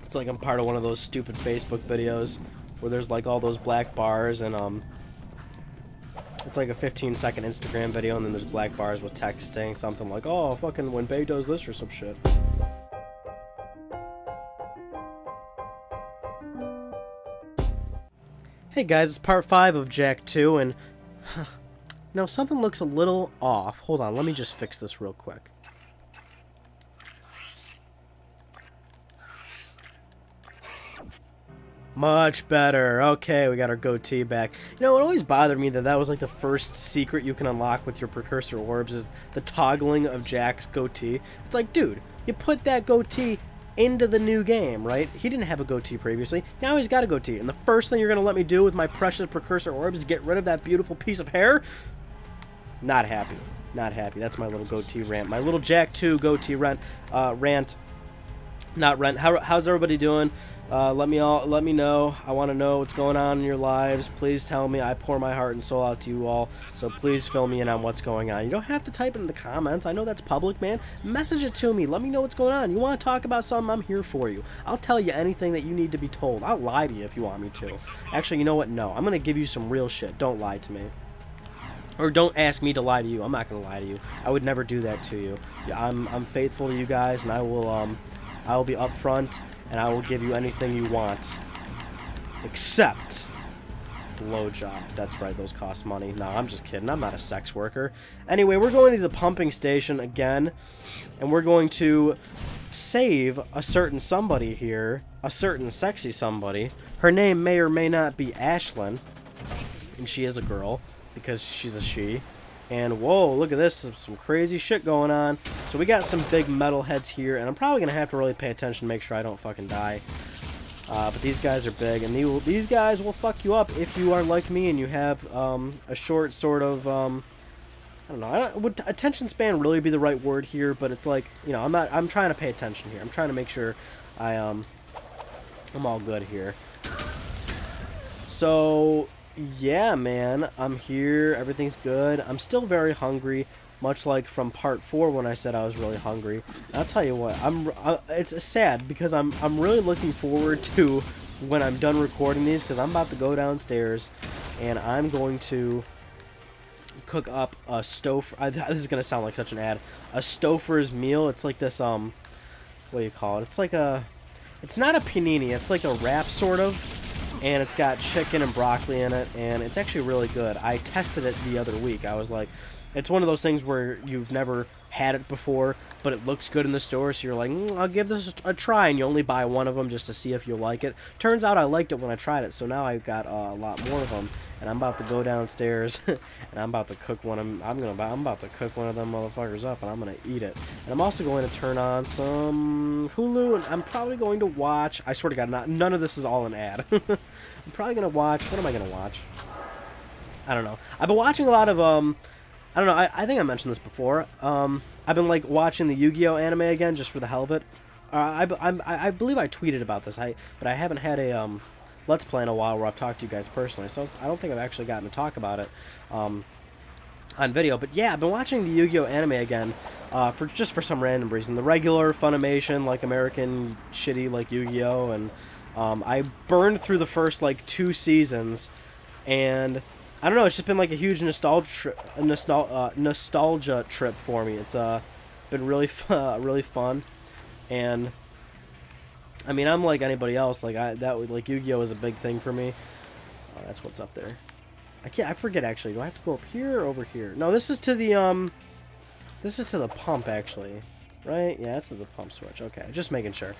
It's like I'm part of one of those stupid Facebook videos where there's like all those black bars and it's like a 15-second Instagram video and then there's black bars with text saying something like, oh, fucking when Bay does this or some shit. Hey guys, it's part 5 of Jak 2 and now something looks a little off. Hold on, let me just fix this real quick. Much better. Okay, we got our goatee back. You know, it always bothered me that was like the first secret you can unlock with your Precursor orbs is the toggling of Jak's goatee. It's like, dude, you put that goatee into the new game, right? He didn't have a goatee previously. Now he's got a goatee. And the first thing you're going to let me do with my precious Precursor orbs is get rid of that beautiful piece of hair? Not happy. Not happy. That's my little goatee rant. My little Jak 2 goatee rant. Not rent. How's everybody doing? Let me know. I want to know what's going on in your lives. Please tell me. I pour my heart and soul out to you all. So please fill me in on what's going on. You don't have to type it in the comments. I know that's public, man. Message it to me. Let me know what's going on. You want to talk about something? I'm here for you. I'll tell you anything that you need to be told. I'll lie to you if you want me to. Actually, you know what? No. I'm going to give you some real shit. Don't lie to me. Or don't ask me to lie to you. I'm not going to lie to you. I would never do that to you. Yeah, I'm faithful to you guys, and I will be upfront, and I will give you anything you want. Except blowjobs. That's right, those cost money. No, I'm just kidding. I'm not a sex worker. Anyway, we're going to the pumping station again, and we're going to save a certain somebody here. A certain sexy somebody. Her name may or may not be Ashlyn, and she is a girl, because she's a she. And whoa, look at this, some crazy shit going on. So we got some big metal heads here, and I'm probably going to have to really pay attention to make sure I don't fucking die. But these guys are big, and these guys will fuck you up if you are like me and you have a short sort of, I don't know, would attention span really be the right word here? But it's like, you know, I'm trying to pay attention here. I'm trying to make sure I'm all good here. So yeah, man, I'm here. Everything's good. I'm still very hungry, much like from part 4 when I said I was really hungry. And I'll tell you what, it's sad because I'm really looking forward to when I'm done recording these, because I'm about to go downstairs and I'm going to cook up a this is gonna sound like such an ad. A Stouffer's meal. It's like this what do you call it? It's not a panini. It's like a wrap sort of. And it's got chicken and broccoli in it, and it's actually really good. I tested it the other week. I was like, it's one of those things where you've never had it before, but it looks good in the store, so you're like, I'll give this a try, and you only buy one of them just to see if you like it. Turns out I liked it when I tried it, so now I've got a lot more of them, and I'm about to go downstairs, and I'm about to cook one of them. I'm about to cook one of them motherfuckers up, and I'm gonna eat it. And I'm also going to turn on some Hulu, and I'm probably going to watch. I swear to God, none of this is all an ad. I'm probably gonna watch. What am I gonna watch? I don't know. I've been watching a lot of I don't know. I think I mentioned this before. I've been like watching the Yu-Gi-Oh anime again just for the hell of it. I believe I tweeted about this. But I haven't had a Let's Play in a while where I've talked to you guys personally. So I don't think I've actually gotten to talk about it on video. But yeah, I've been watching the Yu-Gi-Oh anime again for some random reason. The regular Funimation, like American shitty like Yu-Gi-Oh, and I burned through the first like 2 seasons, and I don't know, it's just been like a huge nostalgia trip for me. It's been really really fun, and I mean, I'm like anybody else. Like like Yu-Gi-Oh is a big thing for me. Oh, that's what's up there. I forget actually. Do I have to go up here or over here? No, this is to the pump actually, right? Yeah, that's to the pump switch. Okay, just making sure.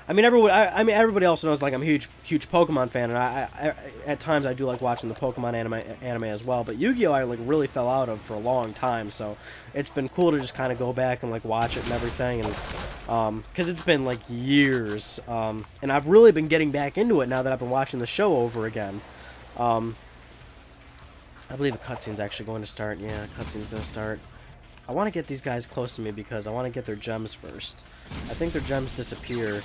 I mean, everybody else knows like I'm a huge Pokemon fan, and I at times I do like watching the Pokemon anime as well. But Yu-Gi-Oh I like really fell out of for a long time, so it's been cool to just kind of go back and like watch it and everything, and because it's been like years, and I've really been getting back into it now that I've been watching the show over again. I believe a cutscene's actually going to start. Yeah, a cutscene's going to start. I want to get these guys close to me because I want to get their gems first. I think their gems disappear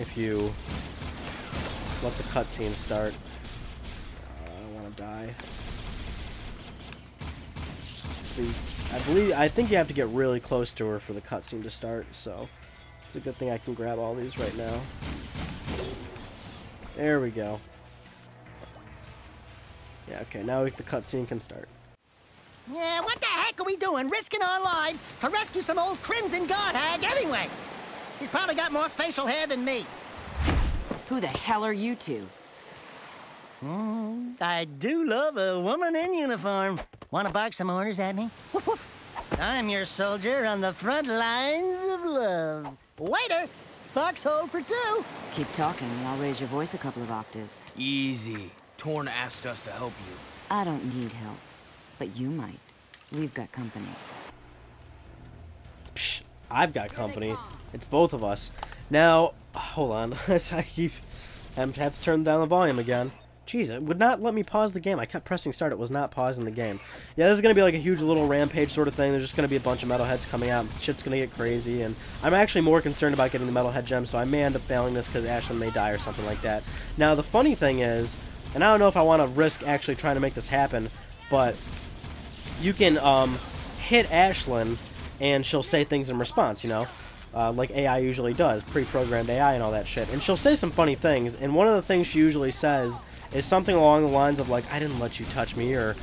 if you let the cutscene start. I don't want to die. I think you have to get really close to her for the cutscene to start, so It's a good thing I can grab all these right now. There we go. Yeah, okay, now the cutscene can start. Yeah, what the heck are we doing, risking our lives to rescue some old Crimson God hag anyway? He's probably got more facial hair than me. Who the hell are you two? I do love a woman in uniform. Want to bark some orders at me? Woof woof. I'm your soldier on the front lines of love. Waiter, foxhole for two. Keep talking and I'll raise your voice a couple of octaves. Easy. Torn asked us to help you. I don't need help, but you might. We've got company. Psh, I've got company. It's both of us. Now, hold on. I have to turn down the volume again. Jeez, it would not let me pause the game. I kept pressing start. It was not pausing the game. Yeah, this is going to be like a huge little rampage sort of thing. There's just going to be a bunch of metalheads coming out. Shit's going to get crazy. And I'm actually more concerned about getting the metalhead gem, so I may end up failing this because Ashlyn may die or something like that. Now, the funny thing is, and I don't know if I want to risk actually trying to make this happen, but you can hit Ashlyn and she'll say things in response, you know? Like AI usually does, pre-programmed AI and all that shit. And she'll say some funny things, and one of the things she usually says is something along the lines of, like, I didn't let you touch me, or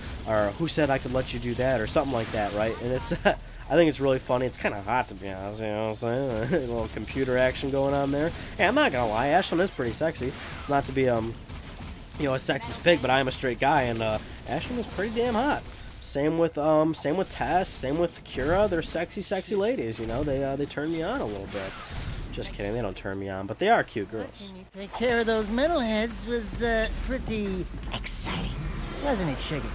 who said I could let you do that, or something like that, right? And it's, I think it's really funny. It's kind of hot, to be honest, you know what I'm saying? A little computer action going on there. Hey, I'm not gonna lie, Ashlyn is pretty sexy. Not to be, you know, a sexist pig, but I am a straight guy, and Ashlyn is pretty damn hot. Same with Tess, same with Kira. They're sexy, sexy ladies, you know? They turn me on a little bit. Just kidding, they don't turn me on, but they are cute girls. Watching you take care of those metalheads was, pretty exciting. Wasn't it, Sugar?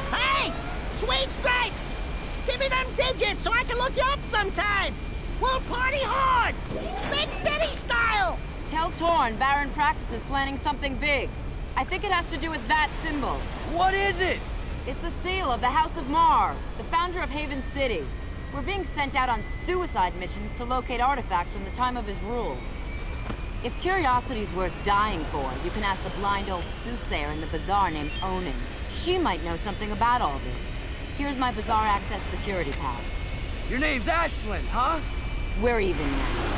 Hey! Sweet stripes! Give me them digits so I can look you up sometime! We'll party hard! Big city style! Tell Torn Baron Praxis is planning something big. I think it has to do with that symbol. What is it? It's the seal of the House of Mar, the founder of Haven City. We're being sent out on suicide missions to locate artifacts from the time of his rule. If curiosity's worth dying for, you can ask the blind old soothsayer in the bazaar named Onin. She might know something about all this. Here's my bazaar access security pass. Your name's Ashlyn, huh? We're even now.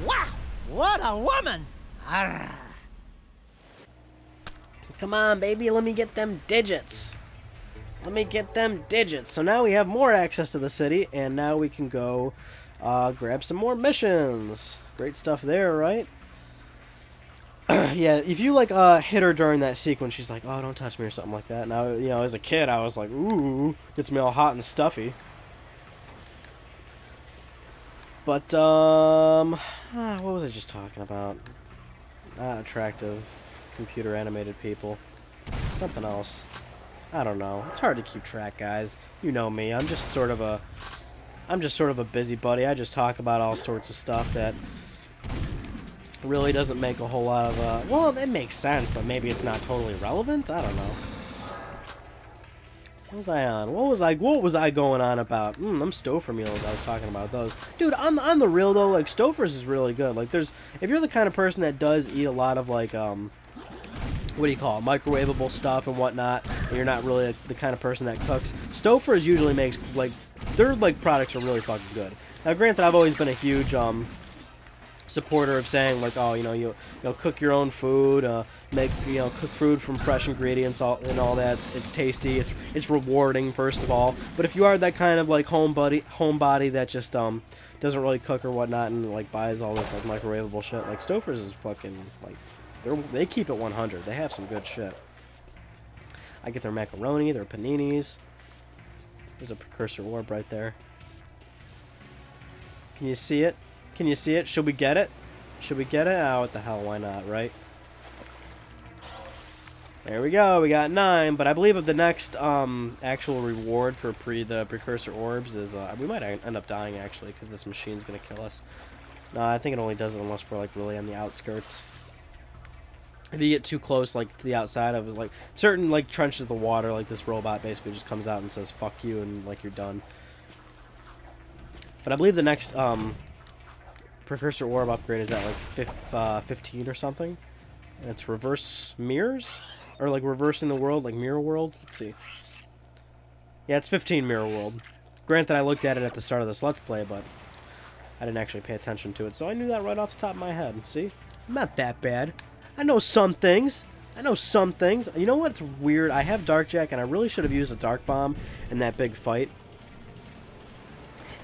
Wow! What a woman! Arrgh. Come on, baby, let me get them digits. Let me get them digits. So now we have more access to the city, and now we can go grab some more missions. Great stuff there, right? Yeah, if you, like, hit her during that sequence, she's like, oh, don't touch me or something like that. Now, you know, as a kid, I was like, ooh, gets me all hot and stuffy. But, what was I just talking about? Not attractive computer animated people. Something else. I don't know. It's hard to keep track, guys. You know me. I'm just sort of a busybody. I just talk about all sorts of stuff that really doesn't make a whole lot of, well, it makes sense, but maybe it's not totally relevant? I don't know. What was I on? What was I going on about? Them Stouffer meals, I was talking about those. Dude, on the real, though, like, Stouffer's is really good. Like, if you're the kind of person that does eat a lot of, like, what do you call it, microwavable stuff and whatnot, and you're not really the kind of person that cooks, Stouffer's usually makes, like, their, like, products are really fucking good. Now, granted, I've always been a huge, supporter of saying, like, oh, you know, cook your own food, cook food from fresh ingredients, and all that. It's tasty, it's rewarding, first of all. But if you are that kind of, like, homebody that just, doesn't really cook or whatnot, and, like, buys all this, like, microwavable shit, like, Stouffer's is fucking, like, they keep it 100. They have some good shit. I get their macaroni, their paninis. There's a Precursor orb right there. Can you see it? Can you see it? Should we get it? Should we get it? Oh, what the hell, why not, right? There we go, we got 9, but I believe the next actual reward for the Precursor orbs is, we might end up dying, actually, because this machine's going to kill us. No, I think it only does it unless we're, like, really on the outskirts. If you get too close, like, to the outside of, like, certain, like, trenches of the water, like, this robot basically just comes out and says, fuck you, and, like, you're done. But I believe the next, Precursor orb upgrade is at, like, 15 or something. And it's reverse mirrors? Or, like, reversing the world, like, mirror world? Let's see. Yeah, it's 15 mirror world. Granted, I looked at it at the start of this Let's Play, but I didn't actually pay attention to it, so I knew that right off the top of my head. See? I'm not that bad. I know some things. I know some things. You know what's weird? I have Dark Jack, and I really should have used a Dark Bomb in that big fight.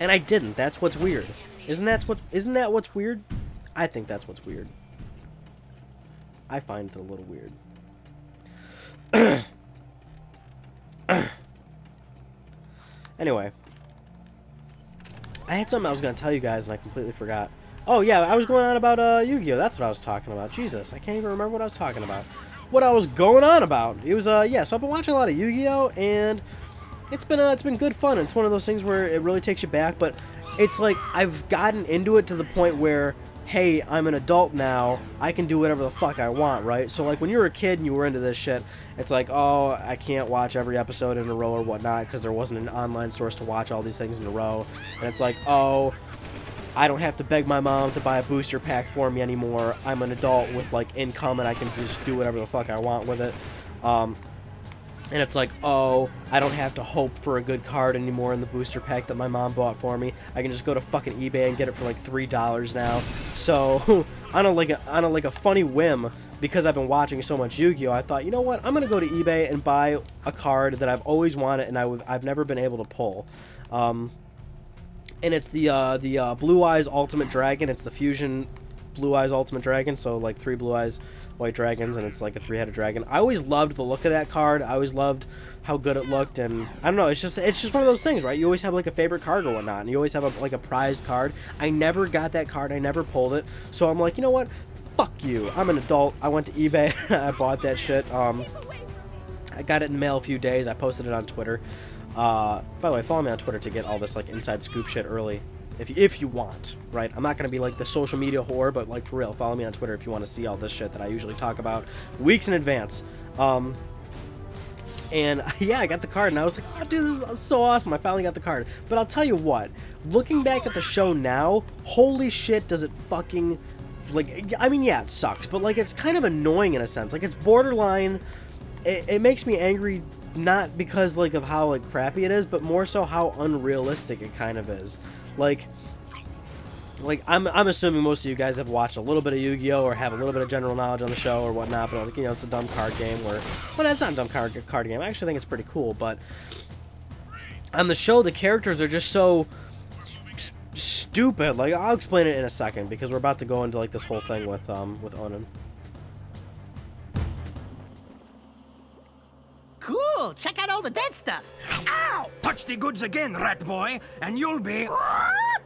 And I didn't. That's what's weird. Isn't that what's weird? I think that's what's weird. I find it a little weird. Anyway. I had something I was going to tell you guys, and I completely forgot. Oh, yeah, I was going on about Yu-Gi-Oh! That's what I was talking about. Jesus, I can't even remember what I was talking about. What I was going on about. It was, yeah, so I've been watching a lot of Yu-Gi-Oh! And it's been good fun. It's one of those things where it really takes you back, but it's like I've gotten into it to the point where, hey, I'm an adult now, I can do whatever the fuck I want, right? So, like, when you were a kid and you were into this shit, it's like, oh, I can't watch every episode in a row or whatnot because there wasn't an online source to watch all these things in a row. And it's like, oh, I don't have to beg my mom to buy a booster pack for me anymore. I'm an adult with, like, income and I can just do whatever the fuck I want with it. And it's like, oh, I don't have to hope for a good card anymore in the booster pack that my mom bought for me. I can just go to fucking eBay and get it for like $3 now. So, on a funny whim, because I've been watching so much Yu-Gi-Oh, I thought, you know what? I'm gonna go to eBay and buy a card that I've always wanted and I've never been able to pull. And it's the Blue Eyes Ultimate Dragon. It's the Fusion Blue Eyes Ultimate Dragon. So like 3 Blue Eyes White Dragons, and it's like a 3-headed dragon. I always loved the look of that card. I always loved how good it looked, and I don't know, it's just one of those things, right? You always have like a favorite card or whatnot, and you always have like a prized card. I never got that card. I never pulled it. So I'm like, you know what? Fuck you. I'm an adult. I went to eBay. I bought that shit. I got it in the mail a few days. I posted it on Twitter. By the way, follow me on Twitter to get all this like inside scoop shit early. If you want, right? I'm not going to be like the social media whore, but like for real, follow me on Twitter if you want to see all this shit that I usually talk about weeks in advance. And yeah, I got the card and I was like, oh dude, this is so awesome. I finally got the card. But I'll tell you what, looking back at the show now, holy shit does it fucking, like, I mean, yeah, it sucks, but like it's kind of annoying in a sense. Like it's borderline, it makes me angry, not because like of how like crappy it is, but more so how unrealistic it kind of is. Like I'm assuming most of you guys have watched a little bit of Yu-Gi-Oh! Or have a little bit of general knowledge on the show or whatnot, but like, you know, it's a dumb card game where, well, that's not a dumb card game. I actually think it's pretty cool, but on the show, the characters are just so stupid. Like, I'll explain it in a second because we're about to go into like this whole thing with Onan. Cool! Check out all the dead stuff! Ow! Touch the goods again, rat boy, and you'll be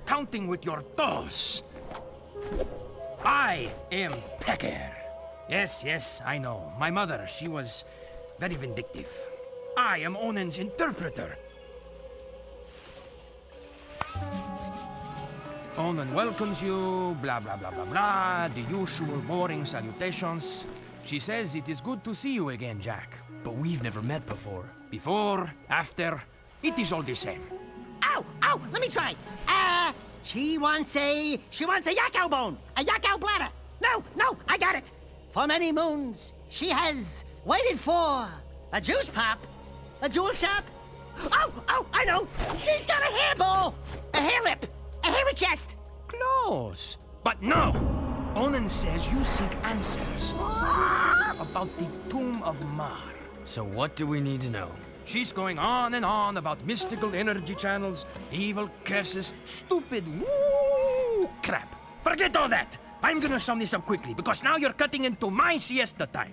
counting with your toes. I am Pecker. Yes, I know. My mother, she was very vindictive. I am Onan's interpreter. Onan welcomes you, blah, blah, blah, blah, blah, the usual boring salutations. She says it is good to see you again, Jack. But we've never met before. Before, after, it is all the same. Ow! Ow! Let me try! She wants a yakao bone! A yakao bladder! No! I got it! For many moons, she has waited for a juice pop, a jewel shop. Oh! I know! She's got a hairball! A hair lip! A hairy chest! Close. But no! Onan says you seek answers about the Tomb of Mar. So what do we need to know? She's going on and on about mystical energy channels, evil curses, stupid woo crap. Forget all that. I'm gonna sum this up quickly because now you're cutting into my siesta time.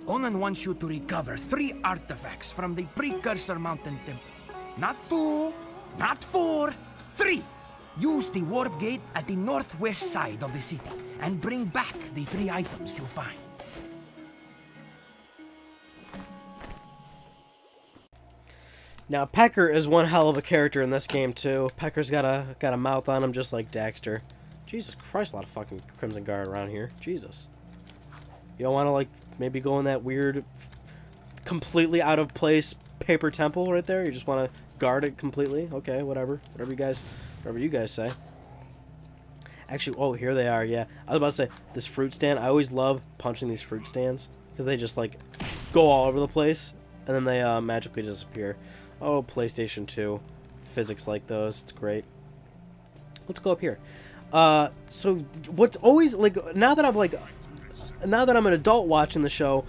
Onan wants you to recover 3 artifacts from the Precursor Mountain Temple. Not 2, not 4, 3. Use the warp gate at the northwest side of the city and bring back the 3 items you find. Now, Pecker is one hell of a character in this game, too. Pecker's got a mouth on him just like Daxter. Jesus Christ, a lot of fucking Crimson Guard around here. Jesus. You don't want to, like, maybe go in that weird, completely out of place paper temple right there? You just want to guard it completely? Okay, whatever. Whatever you guys say. Actually, oh, here they are, yeah. I was about to say, this fruit stand, I always love punching these fruit stands. Because they just, like, go all over the place. And then they magically disappear. Oh, PlayStation 2. Physics like those. It's great. Let's go up here. So what's always like now that I'm an adult watching the show,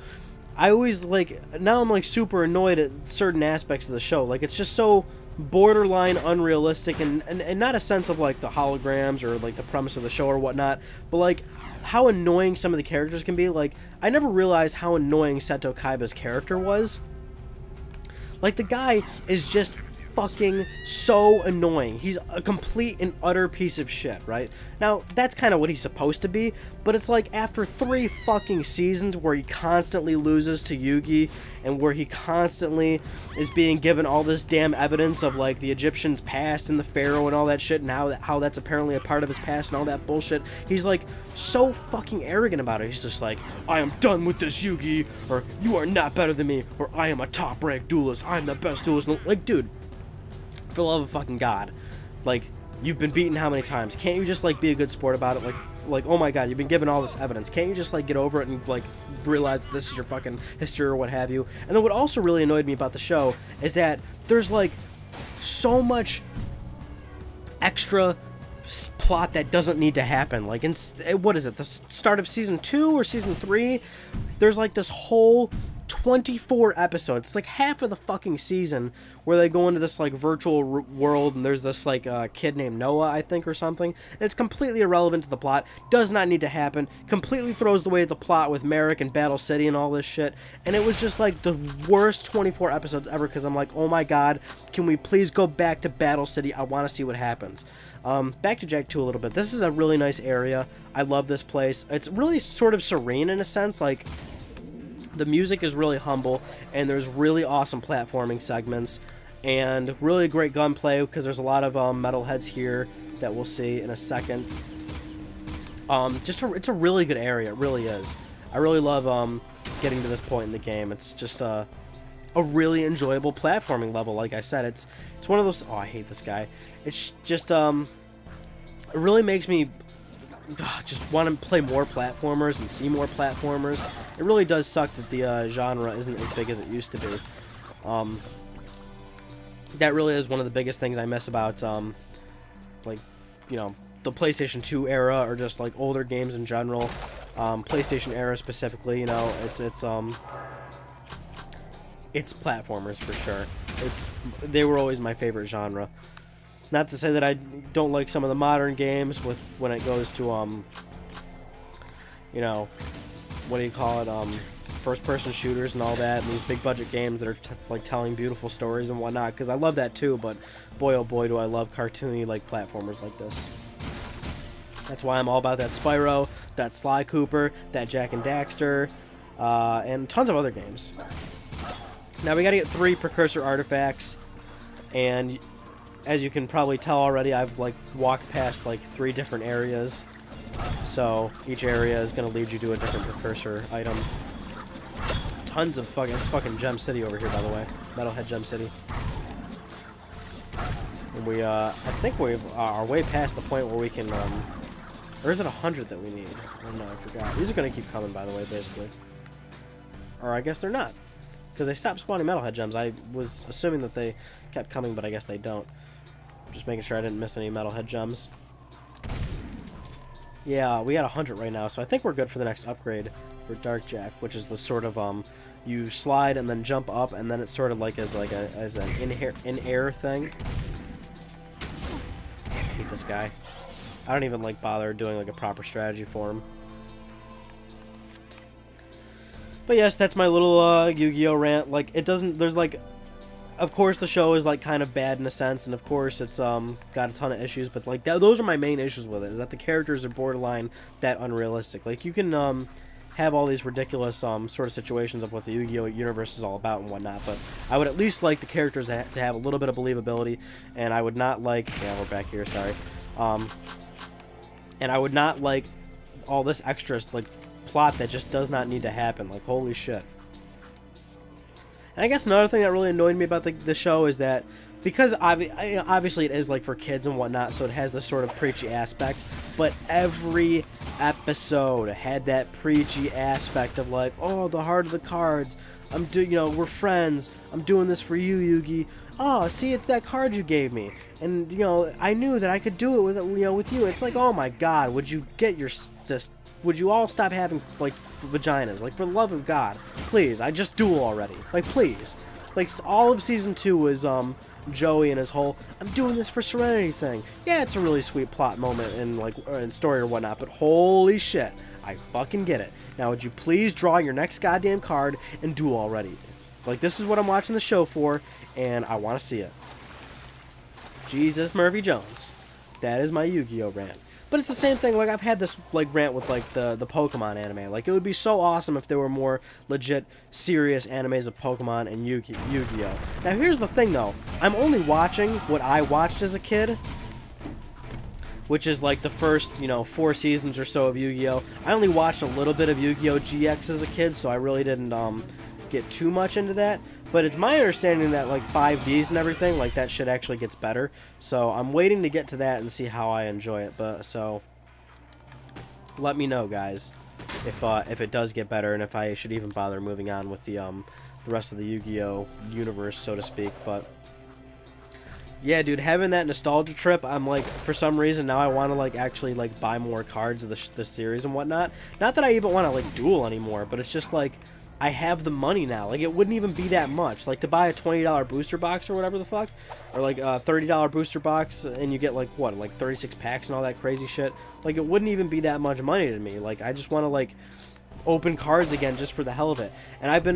I always now I'm like super annoyed at certain aspects of the show. Like, it's just so borderline unrealistic, and not a sense of like the holograms or like the premise of the show or whatnot, but like how annoying some of the characters can be. Like, I never realized how annoying Seto Kaiba's character was. Like, the guy is just fucking so annoying. He's a complete and utter piece of shit, right? Now, that's kind of what he's supposed to be, but it's like after 3 fucking seasons where he constantly loses to Yugi, and where he constantly is being given all this damn evidence of like the Egyptians' past and the Pharaoh and all that shit, and how that's apparently a part of his past and all that bullshit. He's like so fucking arrogant about it. He's just like, I am done with this, Yugi, or you are not better than me, or I am a top-ranked duelist, I'm the best duelist. Like, dude, for the love of fucking God, like, you've been beaten how many times? Can't you just like be a good sport about it? Like, oh my God, you've been given all this evidence. Can't you just like get over it and like realize that this is your fucking history or what have you? And then what also really annoyed me about the show is that there's like so much extra plot that doesn't need to happen. Like, in what is it, the start of season 2 or season 3? There's like this whole 24 episodes. It's like half of the fucking season where they go into this like virtual world, and there's this like kid named Noah, I think, or something. And it's completely irrelevant to the plot. Does not need to happen. Completely throws away the plot with Merrick and Battle City and all this shit. And it was just like the worst 24 episodes ever, because I'm like, oh my God, can we please go back to Battle City? I want to see what happens. Back to Jak 2 a little bit. This is a really nice area. I love this place. It's really sort of serene in a sense. Like, the music is really humble, and there's really awesome platforming segments, and really great gunplay, because there's a lot of metalheads here that we'll see in a second. It's a really good area. It really is. I really love getting to this point in the game. It's just a really enjoyable platforming level. Like I said, it's one of those. Oh, I hate this guy. It's just it really makes me just want to play more platformers and see more platformers. It really does suck that the genre isn't as big as it used to be. That really is one of the biggest things I miss about, like, you know, the PlayStation 2 era, or just like older games in general. PlayStation era specifically, you know, it's platformers for sure. They were always my favorite genre. Not to say that I don't like some of the modern games when it goes to you know, what do you call it, first-person shooters and all that, and these big-budget games that are like telling beautiful stories and whatnot, because I love that too, but boy oh boy do I love cartoony like platformers like this. That's why I'm all about that Spyro, that Sly Cooper, that Jak and Daxter, and tons of other games. Now we gotta get 3 Precursor artifacts, and as you can probably tell already, I've like walked past like 3 different areas. So each area is gonna lead you to a different Precursor item. Tons of fucking, it's fucking Gem City over here, by the way. Metalhead Gem City. And we I think we are way past the point where we can or is it 100 that we need? I don't know, I forgot. These are gonna keep coming, by the way, basically. Or I guess they're not, because they stopped spawning Metalhead Gems. I was assuming that they kept coming, but I guess they don't. Just making sure I didn't miss any Metalhead Gems. Yeah, we got 100 right now, so I think we're good for the next upgrade for Dark Jak, which is the sort of you slide and then jump up, and then it's sort of like as an in-air thing. I hate this guy. I don't even like bother doing like a proper strategy for him. But yes, that's my little Yu-Gi-Oh rant. Like, it doesn't, there's like, of course the show is like kind of bad in a sense, and of course it's got a ton of issues, but like those are my main issues with it, is that the characters are borderline that unrealistic. Like, you can have all these ridiculous sort of situations of what the Yu-Gi-Oh universe is all about and whatnot, but I would at least like the characters to have a little bit of believability, and I would not like, yeah, we're back here, sorry, and I would not like all this extra like plot that just does not need to happen. Like, holy shit. And I guess another thing that really annoyed me about the show is that because obviously it is like for kids and whatnot, so it has this sort of preachy aspect, but every episode had that preachy aspect of like, oh, the heart of the cards, we're friends, I'm doing this for you, Yugi. Oh, see, it's that card you gave me, and I knew that I could do it with you. It's like, oh my God, would you all stop having like vaginas? Like, for the love of God, please, I just duel already. Like, please. Like, all of season 2 was Joey and his whole I'm doing this for Serenity thing. Yeah, it's a really sweet plot moment in story or whatnot, but holy shit, I fucking get it. Now, would you please draw your next goddamn card and duel already? Like, this is what I'm watching the show for, and I want to see it. Jesus Murphy Jones. That is my Yu-Gi-Oh rant. But it's the same thing, like, I've had this, like, rant with, like, the Pokemon anime. Like, it would be so awesome if there were more legit, serious animes of Pokemon and Yu-Gi-Oh! Now, here's the thing, though. I'm only watching what I watched as a kid, which is, like, the first, 4 seasons or so of Yu-Gi-Oh! I only watched a little bit of Yu-Gi-Oh! GX as a kid, so I really didn't, get too much into that. But it's my understanding that, like, 5Ds and everything, like, that shit actually gets better. So I'm waiting to get to that and see how I enjoy it. But, so, let me know, guys, if it does get better and if I should even bother moving on with the rest of the Yu-Gi-Oh! Universe, so to speak. But, yeah, dude, having that nostalgia trip, I'm, like, for some reason, now I want to, like, actually, like, buy more cards of the series and whatnot. Not that I even want to, like, duel anymore, but it's just, like, I have the money now. Like, it wouldn't even be that much. Like, to buy a $20 booster box or whatever the fuck, or like a $30 booster box, and you get like what, like 36 packs and all that crazy shit. Like, it wouldn't even be that much money to me. Like, I just want to like open cards again just for the hell of it. And I've been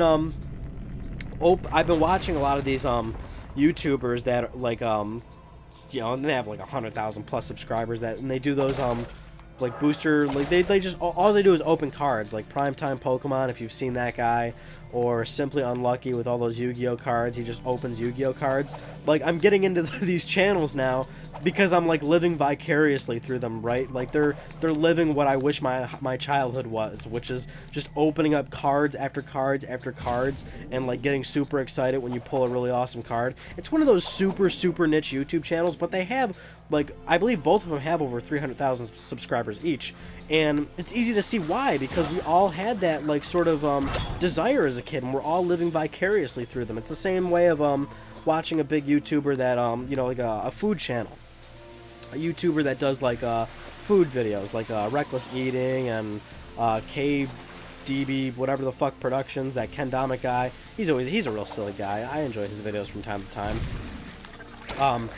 watching a lot of these YouTubers that like and they have like 100,000 plus subscribers and they do those like booster, like they just all they do is open cards, like Primetime Pokemon, if you've seen that guy, or Simply Unlucky with all those Yu-Gi-Oh cards. He just opens Yu-Gi-Oh cards. Like, I'm getting into these channels now because I'm like living vicariously through them, right? Like, they're living what I wish my childhood was, which is just opening up cards after cards after cards and like getting super excited when you pull a really awesome card. It's one of those super niche YouTube channels, but they have, like, I believe both of them have over 300,000 subscribers each, and it's easy to see why, because we all had that like sort of desire as a kid, and we're all living vicariously through them. It's the same way of watching a big YouTuber that like a food channel, a YouTuber that does like food videos, like Reckless Eating and KDB whatever the fuck Productions, that Kendama guy. He's a real silly guy. I enjoy his videos from time to time.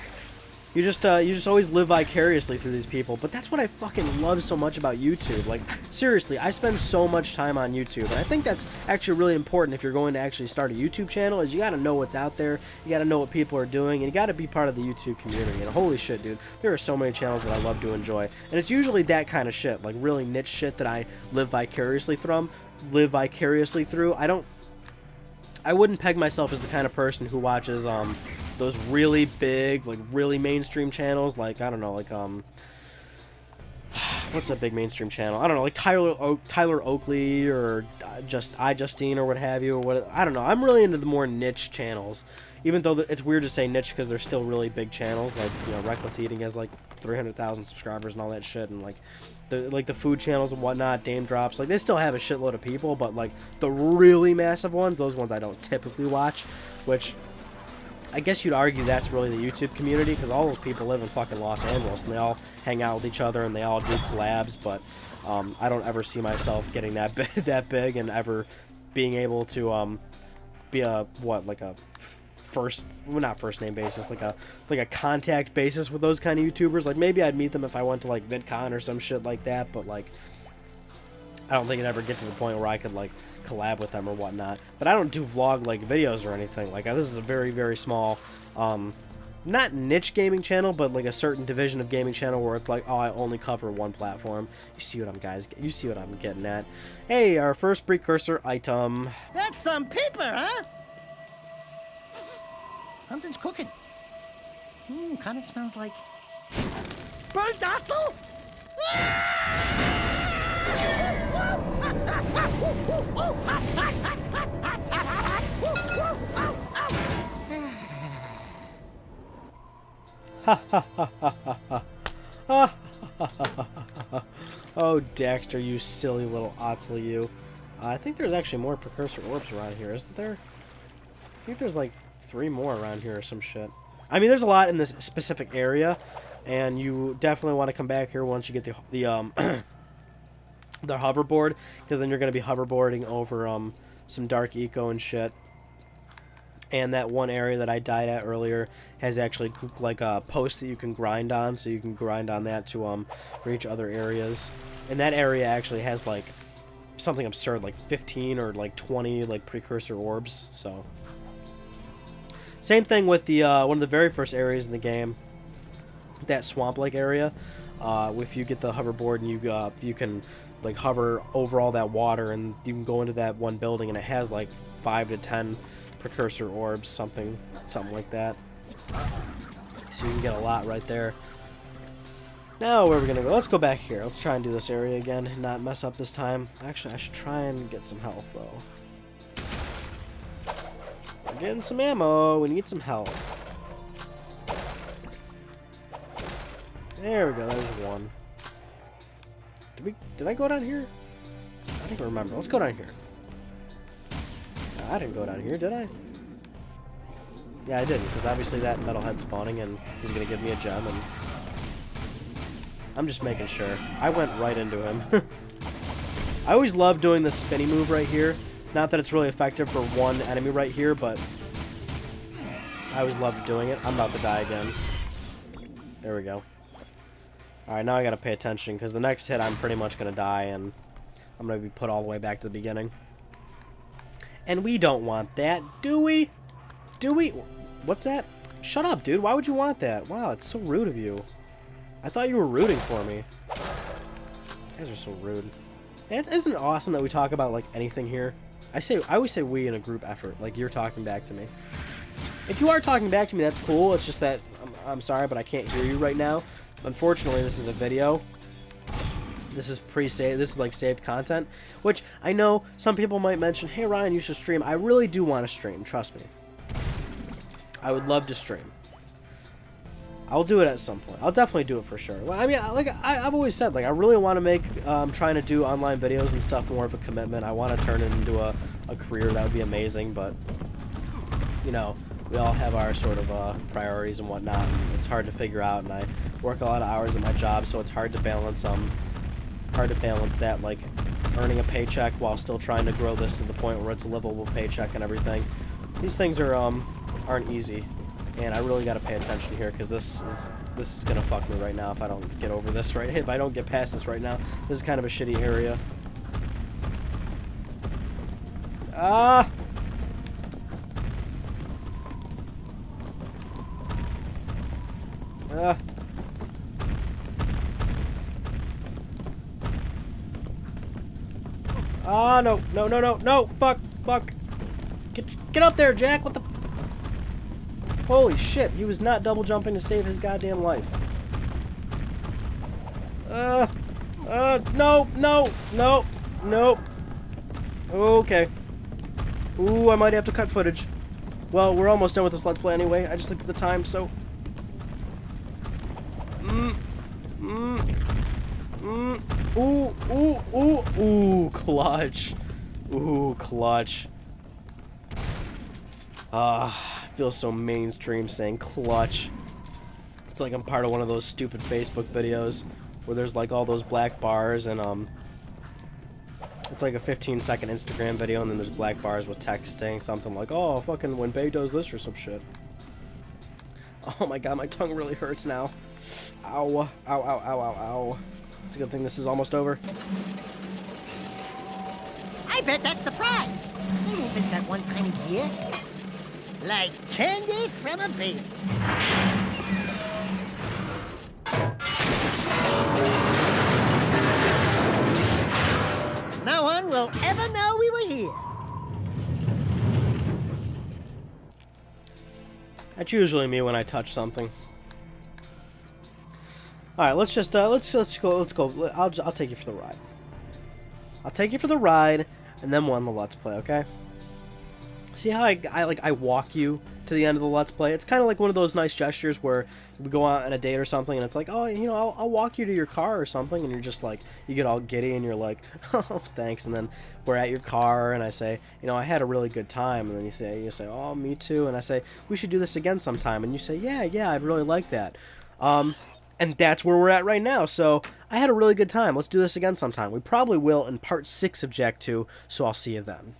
You just always live vicariously through these people, but that's what I fucking love so much about YouTube. Like, seriously, I spend so much time on YouTube, and I think that's actually really important if you're going to actually start a YouTube channel, is you gotta know what's out there, you gotta know what people are doing, and you gotta be part of the YouTube community. And holy shit, dude, there are so many channels that I love to enjoy, and it's usually that kind of shit, like really niche shit that I live vicariously through. I wouldn't peg myself as the kind of person who watches those really big, like really mainstream channels, like, I don't know, like what's a big mainstream channel? I don't know, like Tyler Oakley or Justine or what have you, or what, I don't know. I'm really into the more niche channels, even though it's weird to say niche because they're still really big channels. Like, Reckless Eating has like 300,000 subscribers and all that shit, and like the food channels and whatnot, Dame Drops, like, they still have a shitload of people, but like the really massive ones, those ones I don't typically watch, which I guess you'd argue that's really the YouTube community, because all those people live in fucking Los Angeles, and they all hang out with each other, and they all do collabs, but I don't ever see myself getting that big and ever being able to be a, like a not first name basis, like a contact basis with those kind of YouTubers. Like, maybe I'd meet them if I went to like VidCon or some shit like that, but like, I don't think it'd ever get to the point where I could like collab with them or whatnot. But I don't do vlog like videos or anything. Like, this is a very small not niche gaming channel, but like a certain division of gaming channel where it's like, oh, I only cover one platform. You see what I'm getting at. Hey, our first precursor item. That's some paper, huh? Something's cooking. Kind of smells like burnt Datzel. Oh, Dexter, you silly little Otsley, you. I think there's actually more Precursor orbs around here, isn't there? I think there's like 3 more around here or some shit. I mean, there's a lot in this specific area, and you definitely want to come back here once you get the the hoverboard, because then you're going to be hoverboarding over some dark eco and shit. And that one area that I died at earlier has actually like a post that you can grind on, so you can grind on that to reach other areas. And that area actually has like something absurd, like 15 or like 20 like Precursor orbs. So same thing with the one of the very first areas in the game, that swamp-like area. If you get the hoverboard and you can like hover over all that water, and you can go into that one building, and it has like 5 to 10 Precursor orbs, something like that. So you can get a lot right there. Now where are we gonna go? Let's go back here. Let's try and do this area again and not mess up this time. Actually, I should try and get some health though. We're getting some ammo. We need some health. There we go. There's one. Did I go down here? I don't remember. Let's go down here. I didn't go down here, did I? Yeah, I didn't, because obviously that metalhead spawning and he's going to give me a gem, and I'm just making sure. I went right into him. I always love doing this spinny move right here. Not that it's really effective for one enemy right here, but I always loved doing it. I'm about to die again. There we go. Alright, now I got to pay attention, because the next hit I'm pretty much going to die, and I'm going to be put all the way back to the beginning. And we don't want that, do we? Do we? What's that? Shut up, dude. Why would you want that? Wow, it's so rude of you. I thought you were rooting for me. You guys are so rude. And isn't it awesome that we talk about, like, anything here? I always say we in a group effort. Like, you're talking back to me. If you are talking back to me, that's cool. It's just that, I'm sorry, but I can't hear you right now. Unfortunately, this is a video. This is pre-saved. This is like saved content, which I know some people might mention, hey Ryan, you should stream. I really do want to stream, trust me. I would love to stream. I'll do it at some point. I'll definitely do it for sure. Well, I mean, like I've always said, like I really want to make trying to do online videos and stuff more of a commitment. I want to turn it into a career. That would be amazing, but you know, we all have our sort of priorities and whatnot. It's hard to figure out, and I work a lot of hours at my job, so it's hard to balance that, like earning a paycheck while still trying to grow this to the point where it's a livable paycheck and everything. These things are aren't easy, and I really got to pay attention here, because this is gonna fuck me right now if I don't get over this right. If I don't get past this right now, this is kind of a shitty area. Ah. Ah, no, no, no, no, no, fuck, get up there, Jack, what the, holy shit, he was not double jumping to save his goddamn life. No, no, no, no, okay, ooh, I might have to cut footage. Well, we're almost done with this Let's Play anyway, I just looked at the time, so, ooh, clutch. Ooh, clutch. I feel so mainstream saying clutch. It's like I'm part of one of those stupid Facebook videos where there's like all those black bars, and it's like a 15-second Instagram video, and then there's black bars with text saying something like, oh, fucking when Bay does this or some shit. Oh my god, my tongue really hurts now. Ow, ow, ow, ow, ow, ow. It's a good thing this is almost over. I bet that's the prize. They won't miss that one time a year. Like candy from a baby. No one will ever know we were here. That's usually me when I touch something. All right, let's go. I'll take you for the ride. I'll take you for the ride, and then we'll end the Let's Play, okay? See how I walk you to the end of the Let's Play? It's kind of like one of those nice gestures where we go out on a date or something, and it's like, oh, you know, I'll walk you to your car or something, and you're just like, you get all giddy, and you're like, oh, thanks, and then we're at your car, and I say, you know, I had a really good time, and then you say, oh, me too, and I say, we should do this again sometime, and you say, yeah, I'd really like that. And that's where we're at right now, so I had a really good time. Let's do this again sometime. We probably will in part 6 of Jak 2, so I'll see you then.